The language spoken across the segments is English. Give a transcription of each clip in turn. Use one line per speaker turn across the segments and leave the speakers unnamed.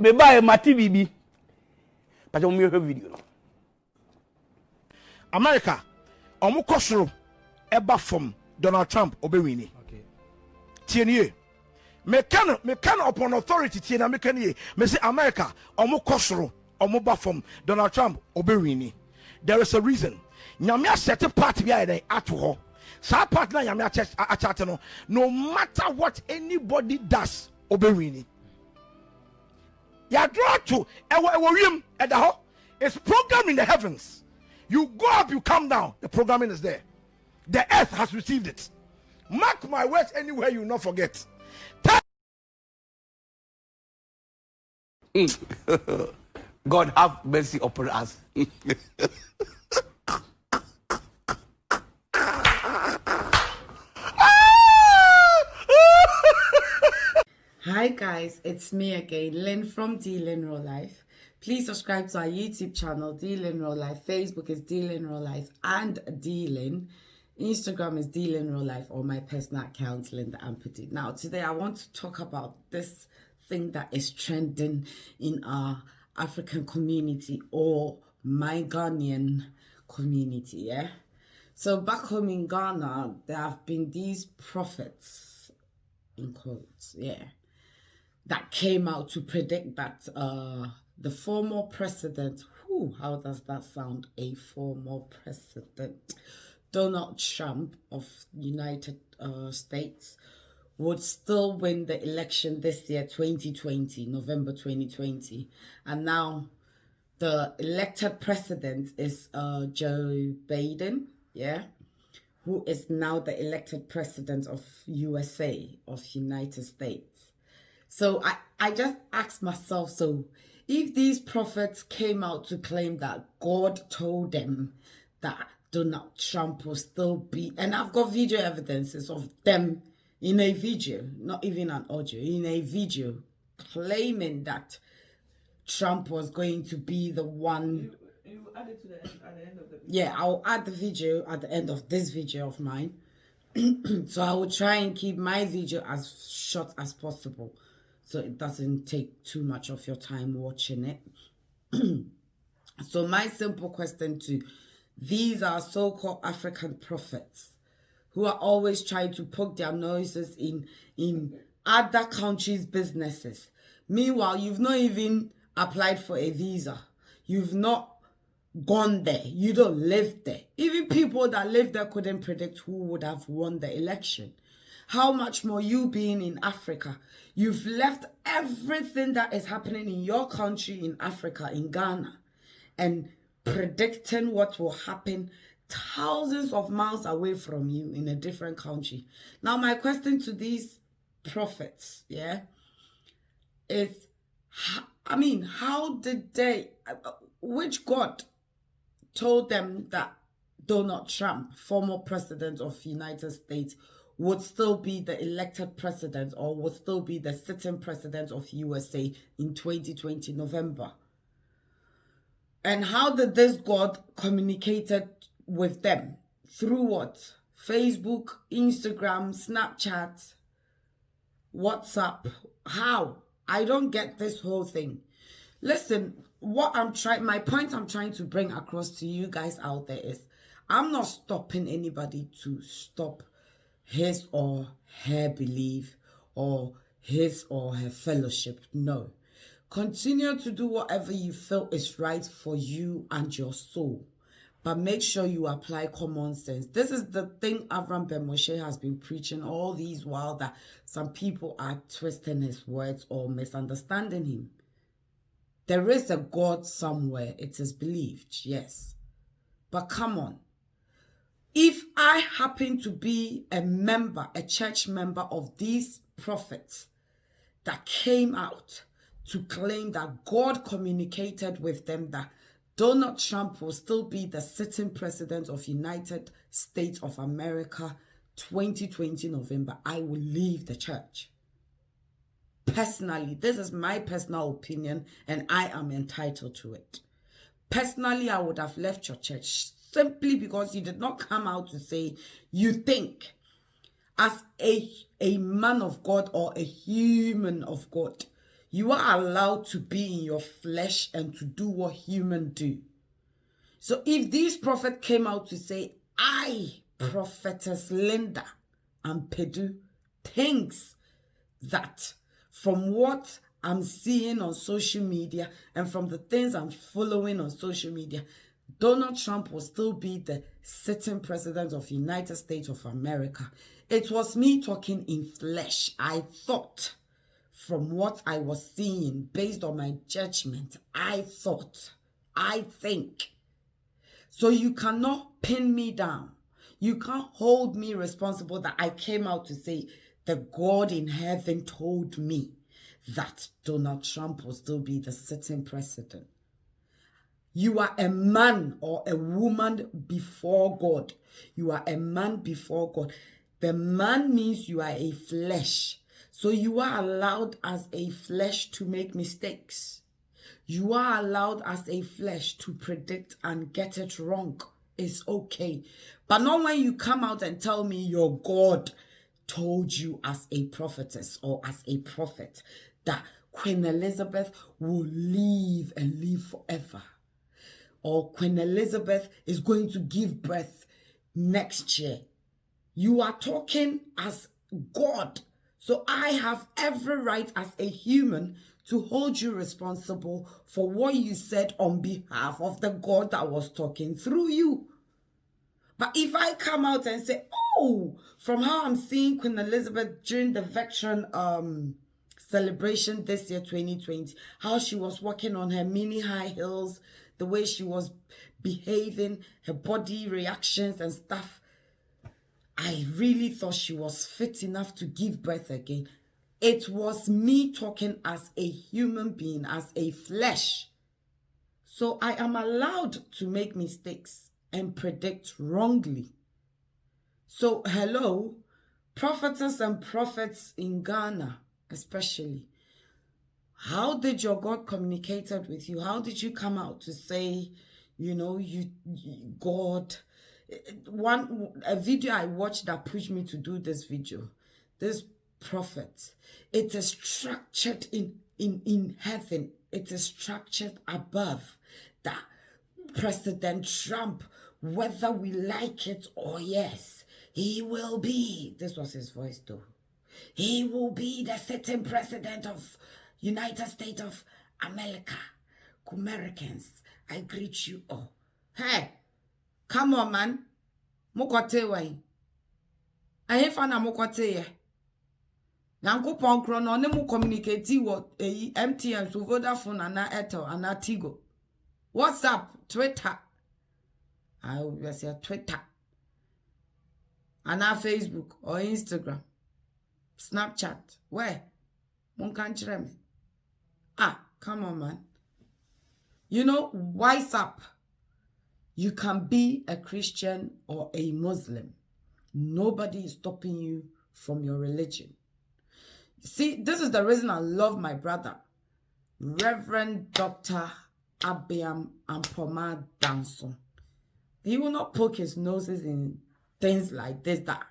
Me buy my TV. But I'm your video.
America, omukosoro eba from Donald Trump obewini. Okay. Tienye. Me can upon authority tiena me can ye. Me say America, omukosoro omuba from Donald Trump obewini. There is a reason. Nyame set a party behind at ho. Sa part na nyame a no matter what anybody does obewini. Ya draw to ewo at the ho. It's programmed in the heavens. You go up, you come down. The programming is there. The earth has received it. Mark my words anywhere, you will not forget.
God have mercy upon us.
Hi guys, it's me again, Lyn from Lyn-RealLife. Please subscribe to our YouTube channel, Lyn-RealLife. Facebook is Lyn-RealLife and Lyn. Instagram is Lyn-RealLife, or my personal account, Lyn the Amputee. Now, today I want to talk about this thing that is trending in our African community, or my Ghanaian community, yeah? So back home in Ghana, there have been these prophets, in quotes, yeah, that came out to predict that the former president, how does that sound? A former president, Donald Trump of United States, would still win the election this year, 2020, November 2020. And now the elected president is Joe Biden, yeah, who is now the elected president of USA, of United States. So I just asked myself, so if these prophets came out to claim that God told them that Donald Trump will still be, and I've got video evidences of them in a video, not even an audio, in a video claiming that Trump was going to be the one.
You add it to the end, at the end of the video.
Yeah, I'll add the video at the end of this video of mine. So I will try and keep my video as short as possible, so it doesn't take too much of your time watching it. So my simple question to these are so-called African prophets who are always trying to poke their noses in other countries' businesses. Meanwhile, you've not even applied for a visa. You've not gone there. You don't live there. Even people that live there couldn't predict who would have won the election. How much more you being in Africa? You've left everything that is happening in your country in Africa, in Ghana, and predicting what will happen thousands of miles away from you in a different country. Now, my question to these prophets, yeah, is, how did they, which God told them that Donald Trump, former president of the United States, would still be the elected president, or would still be the sitting president of USA in 2020 November? And how did this God communicated with them? Through what? Facebook, Instagram, Snapchat, WhatsApp? How? I don't get this whole thing. Listen, my point I'm trying to bring across to you guys out there is, I'm not stopping anybody to stop his or her belief or his or her fellowship. No. Continue to do whatever you feel is right for you and your soul. But make sure you apply common sense. This is the thing Avram Ben Moshe has been preaching all these while, that some people are twisting his words or misunderstanding him. There is a God somewhere, it is believed, yes. But come on. If I happen to be a member, a church member of these prophets that came out to claim that God communicated with them that Donald Trump will still be the sitting president of United States of America 2020 November, I will leave the church. Personally, this is my personal opinion and I am entitled to it. Personally, I would have left your church simply because you did not come out to say you think as a man of God or a human of God, You are allowed to be in your flesh and to do what humans do. So if this prophet came out to say, I, Prophetess Linda and Pedu, thinks that from what I'm seeing on social media and from the things I'm following on social media, Donald Trump will still be the sitting president of the United States of America. It was me talking in flesh. I thought from what I was seeing based on my judgment, I think. So you cannot pin me down. You can't hold me responsible that I came out to say the God in heaven told me that Donald Trump will still be the sitting president. You are a man or a woman before God. You are a man before God. The man means you are a flesh. So you are allowed as a flesh to make mistakes. You are allowed as a flesh to predict and get it wrong. It's okay. But not when you come out and tell me your God told you as a prophetess or as a prophet that Queen Elizabeth will live and live forever. Or Queen Elizabeth is going to give birth next year. You are talking as God. So I have every right as a human to hold you responsible for what you said on behalf of the God that was talking through you. But if I come out and say, oh, from how I'm seeing Queen Elizabeth during the veteran celebration this year, 2020, how she was walking on her mini high heels, the way she was behaving, her body reactions and stuff, I really thought she was fit enough to give birth again. It was me talking as a human being, as a flesh. So I am allowed to make mistakes and predict wrongly. So hello, prophetess and prophets in Ghana especially. How did your God communicated with you? How did you come out to say, God? A video I watched that pushed me to do this video. This prophet, it is structured in heaven. It is structured above that President Trump, whether we like it or yes, he will be. This was his voice though. He will be the sitting president of United States of America. Americans, I greet you all. Hey, come on, man. Mokote wai. Ahe fana mokote ye. Nanko ponkro no ne mu communicate wo MTN so Vodafone ana Airtel ana Tigo. WhatsApp, Twitter. I will say Twitter. Ana Facebook or Instagram. Snapchat. Where? Mon can't me. Come on, man. Wise up. You can be a Christian or a Muslim. Nobody is stopping you from your religion. See, this is the reason I love my brother, Reverend Dr. Abiam Ampoma Danson. He will not poke his noses in things like this that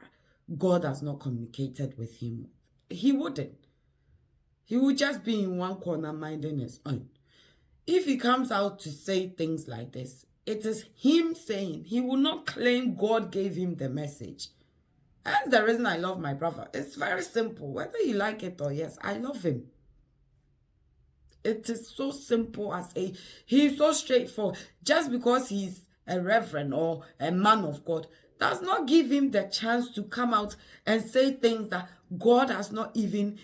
God has not communicated with him. He wouldn't. He would just be in one corner minding his own. If he comes out to say things like this, it is him saying. He will not claim God gave him the message. That's the reason I love my brother. It's very simple. Whether you like it or yes, I love him. It is so simple he's so straightforward. Just because he's a reverend or a man of God does not give him the chance to come out and say things that God has not even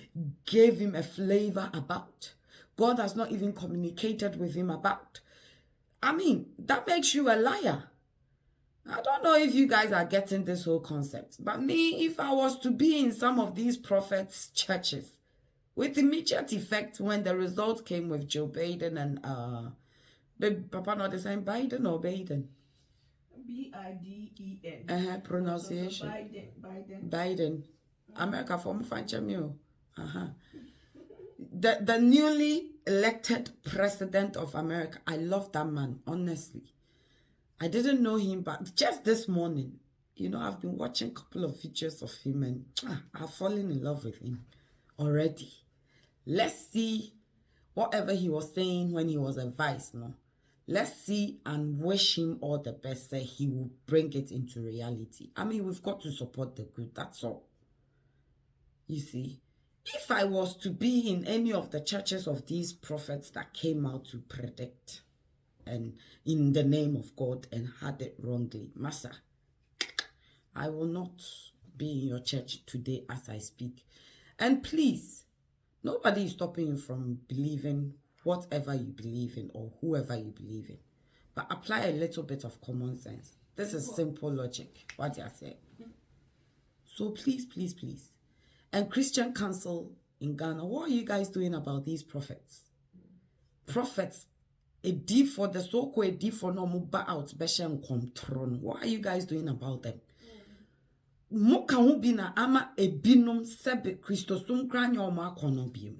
gave him a flavor about. God has not even communicated with him about. I mean, that makes you a liar. I don't know if you guys are getting this whole concept, but me, if I was to be in some of these prophets' churches, with immediate effect when the result came with Joe Biden and Papa not the same Biden or Biden?
Biden.
Pronunciation. Biden. America for me. The newly elected president of America. I love that man, honestly. I didn't know him, but just this morning, I've been watching a couple of videos of him and I've fallen in love with him already. Let's see whatever he was saying when he was a vice, no. Let's see and wish him all the best that he will bring it into reality. I mean, we've got to support the good, that's all. You see, if I was to be in any of the churches of these prophets that came out to predict and in the name of God and had it wrongly, Master, I will not be in your church today as I speak. And please, nobody is stopping you from believing whatever you believe in or whoever you believe in. But apply a little bit of common sense. This is simple logic, what you say. So please, please, please. And Christian Council in Ghana, what are you guys doing about these prophets? Prophets, a D for the so-called a D for no move out, beshem control. What are you guys doing about them? Moka ubina ama e binum sebe Christosum kranyo ma kono biem.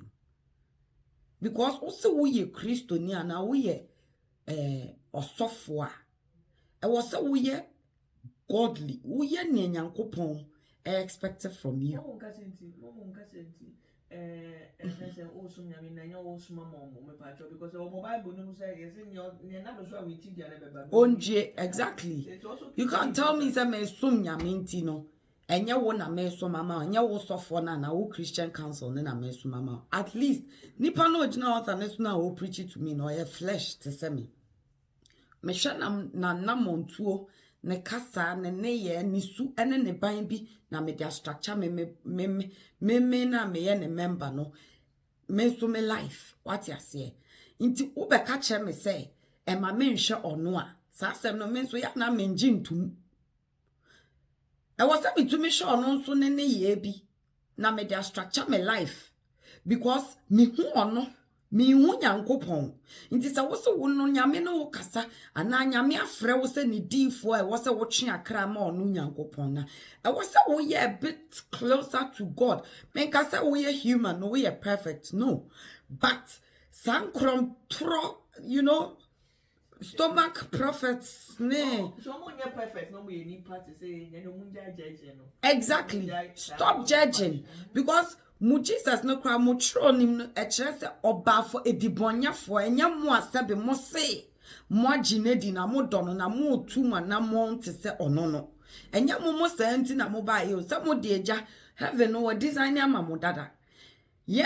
Because also we Christo ni ana we osofwa. E was we godly. We ni nyankopon expected from you. Exactly. You can't tell me say me sum nyaminti no. Enya wo na me so mama, enya wo sofo na wo Christian Council na me so mama. At least nipa no ogina author na so na wo preach it to me no your flesh to say me. Me hwe na namontuo ne kasa ne ye ni su ene ne ban bi na me dia structure me na me ye ne member no. Me so me life what you say. Inti wo be ka che me say e ma me nhwe ono a. Sa asem no me so ya na me njintum. I was able to me sure no so ne ye bi na me dia structure my life because me hu ono me hu nyankopon nti se wo so wo no nyame no kasa ana nyame afre wo se ne difo e wo se wo twe akra ma ono nyankopon na e wo se wo ye a bit closer to God me ka se wo ye human no we are perfect no but sankrom tro you know stomach prophets ne
so mo nya perfect no we need part to say no munja judge no
exactly stop judging because mu Jesus no kra mo tro nim no e kire se oba fo edibonyafo enya mo asabe mo se mo aginedi na mo dono na mo tuma na mo nte se ono no enya mo se anti na mo ba ye se mo de eja heaven no design ama mo dada yen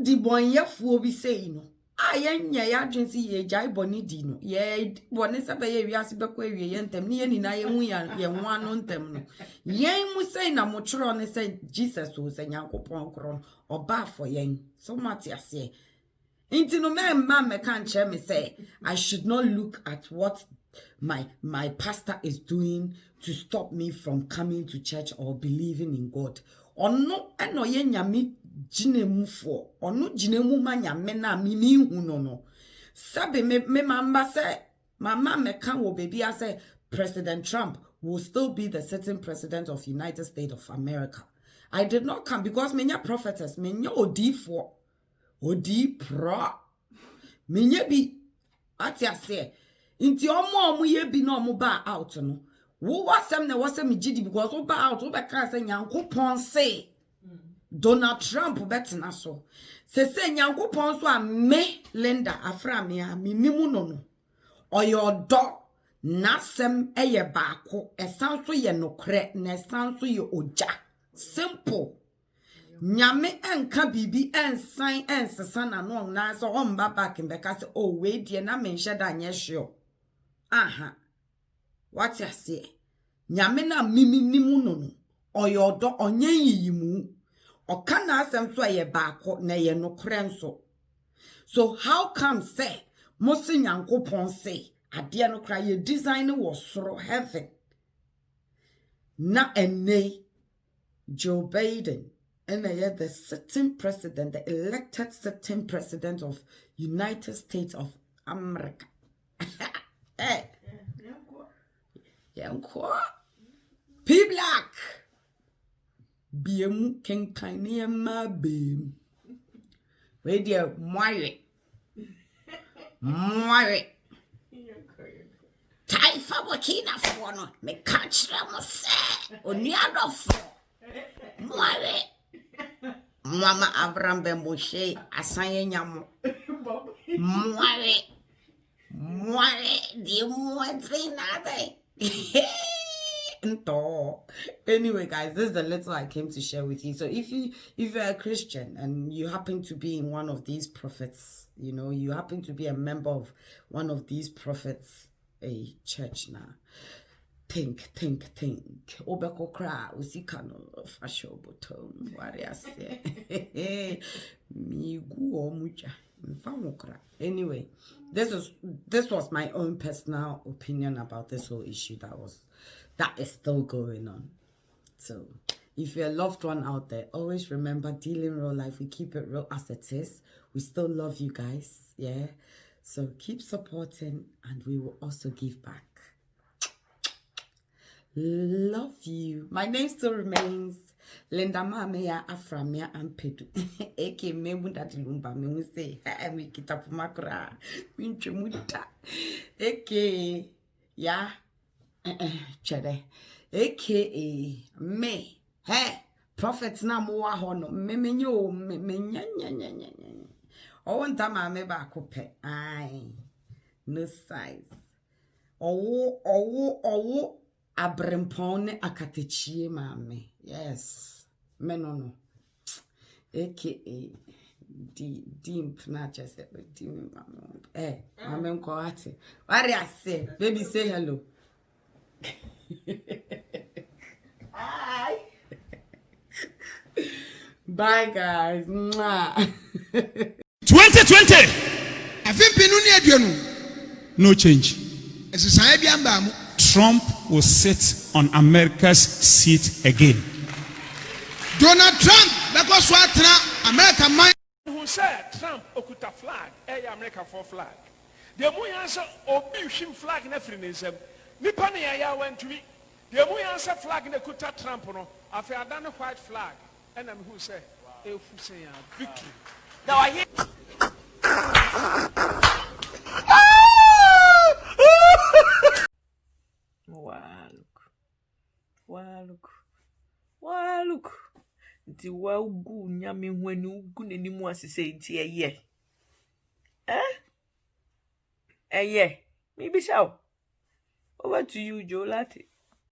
dibonyafo bi sei no ayenya ya dwensi ye jai boni di no ye boni sabe ye wiase bekọ ewie ye ntem ne ye ni na ye hu ya ye nwa no ntem no yen mu sei na mo chro ne sei Jesus o se nyankopon kro oba for yen so much ase inti no me kan che me say I should not look at what my pastor is doing to stop me from coming to church or believing in God ono eno ye nyame jinemu fo onu jinemu manya mena mimi hu no sabe me mamba say mama me kan wo baby I say President Trump will still be the sitting president of United States of America. I did not come because menya prophetess menya odi pro menya bi atia say inti omo ye bi no omo ba out no wo wasem na wasem gidi because wo ba out wo be kan say nyankopon say Donald Trump betina so se nyankopon so a me Linda afra me a minimu no oyodo nasem eye baako esan so ye nokre na esan so ye oja simple nyame enka bibi ensan ensesa na no na so o mba back mbeka se oh we die na me nhye da nye hwe aha what you say nyame na minimu no oyodo onye yiyimu okana asem so ye baako na ye nokre nso so how come say mosi nyankopon say ade no kra ye design was soro heaven na ene Joe Biden and the sitting president, the elected sitting president of United States of America. Hey, yanko P Black biemu kenkane ma bem we dia moire taifa wakina fo no me kanchira mo se oni adofo moire mama Abraham Bemboshe asanye nyamo Anyway, guys, this is the little I came to share with you. So if you're a Christian and you happen to be in one of these prophets, you know, you happen to be a member of one of these prophets, a church now. Think. Obeko kra usikano fasho bottom. Warriors. Anyway, this was my own personal opinion about this whole issue that is still going on. So if you're a loved one out there, always remember, dealing real life, we keep it real as it is. We still love you guys, yeah? So keep supporting and we will also give back. Love you. My name still remains Linda Mamea Aframia and Pedu. Eke Memunda Lumba, me say, me kitapumakura, minchemuta. Eke, ya, chede. Aka me, prophets na moa hono, me nya. One time I me back up, aye, no size. Oh. Abrempone akatechie mame. Yes. Menono. AKA Dimp na just dim mame. Mame nko ate. What I say? Baby, say hello. Hi. Bye guys.
2020. I think no change. Trump will sit on America's seat again.
Donald Trump, because what America mind
who said Trump okuta flag, America for flag. The mu answer obi hwim flag na firi nsem. Nipa na ya went to me. The mu answer flag na kuta Trump no, afi adane white flag. And I'm who say victory. Now I hear
look. Nti wa ugu nyame hwani ugu nenimu asese nti eye. Me be show. Over to you, Joe Latte.